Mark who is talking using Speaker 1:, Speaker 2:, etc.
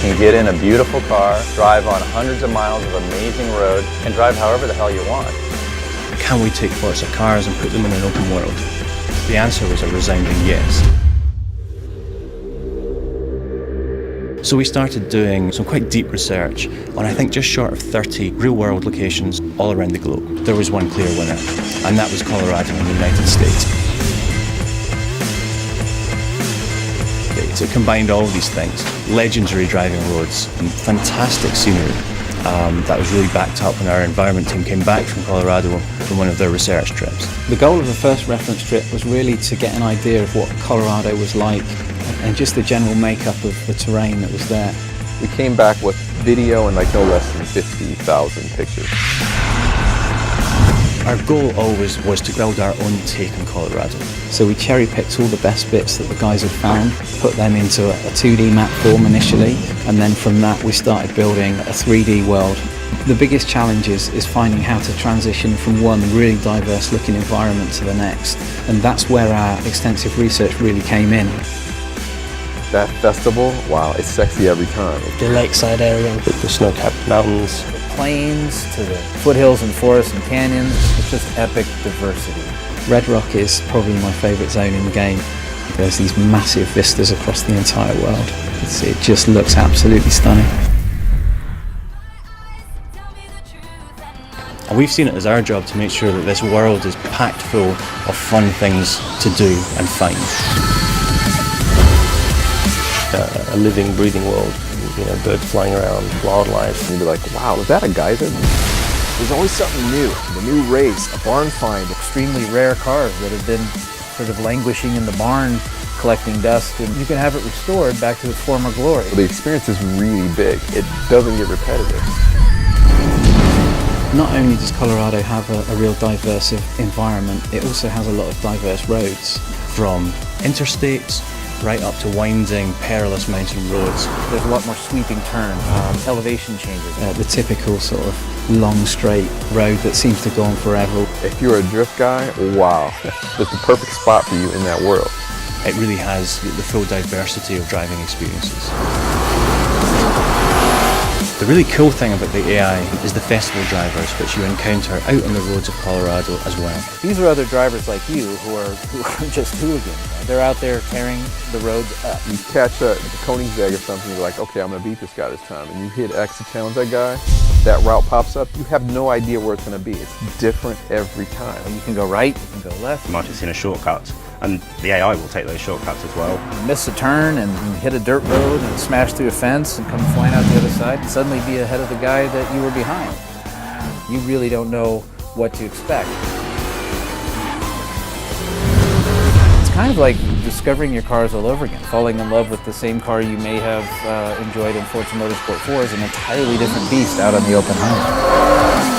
Speaker 1: can get in a beautiful car, drive on hundreds of miles of amazing road, and drive however the hell you want.
Speaker 2: Can we take Forza cars and put them in an open world? The answer was a resounding yes. So we started doing some quite deep research on, I think, just short of 30 real-world locations all around the globe. There was one clear winner, and that was Colorado in the United States. It combined all of these things: legendary driving roads and fantastic scenery. That was really backed up when our environment team came back from Colorado from one of their research trips.
Speaker 3: The goal of the first reference trip was really to get an idea of what Colorado was like and just the general makeup of the terrain that was there.
Speaker 4: We came back with video and like no less than 50,000 pictures.
Speaker 2: Our goal always was to build our own take on Colorado.
Speaker 3: So we cherry-picked all the best bits that the guys had found, put them into a 2D map form initially, and then from that we started building a 3D world. The biggest challenge is finding how to transition from one really diverse looking environment to the next, and that's where our extensive research really came in.
Speaker 4: That festival, wow, it's sexy every time.
Speaker 5: The lakeside area,
Speaker 6: the snow-capped mountains,
Speaker 5: plains to the foothills and forests and canyons. It's just epic diversity.
Speaker 3: Red Rock is probably my favourite zone in the game. There's these massive vistas across the entire world. It just looks absolutely stunning.
Speaker 2: And we've seen it as our job to make sure that this world is packed full of fun things to do and find.
Speaker 6: a living, breathing world. You know, birds flying around, wildlife.
Speaker 4: And you'd be like, wow, is that a geyser?
Speaker 7: There's always something new. The new race, a barn find.
Speaker 5: Extremely rare cars that have been sort of languishing in the barn, collecting dust, and you can have it restored back to its former glory.
Speaker 4: The experience is really big. It doesn't get repetitive.
Speaker 3: Not only does Colorado have a real diverse environment, it also has a lot of diverse roads.
Speaker 2: From interstates right up to winding, perilous mountain roads.
Speaker 5: There's a lot more sweeping turns, elevation changes.
Speaker 3: The typical sort of long straight road that seems to go on forever.
Speaker 4: If you're a drift guy, wow, that's the perfect spot for you in that world.
Speaker 2: It really has the full diversity of driving experiences. The really cool thing about the AI is the festival drivers which you encounter out on the roads of Colorado as well.
Speaker 5: These are other drivers like you who are just hooligans. They're out there tearing the roads up.
Speaker 4: You catch a Koenigsegg or something, you're like, okay, I'm going to beat this guy this time. And you hit X to challenge that guy, that route pops up, you have no idea where it's going to be. It's different every time.
Speaker 5: You can go right, you can go left.
Speaker 8: You might have seen a shortcut, and the AI will take those shortcuts as well.
Speaker 5: You miss a turn and hit a dirt road and smash through a fence and come flying out the other side and suddenly be ahead of the guy that you were behind. You really don't know what to expect. It's kind of like discovering your cars all over again. Falling in love with the same car you may have enjoyed in Forza Motorsport 4 is an entirely different beast out on the open highway.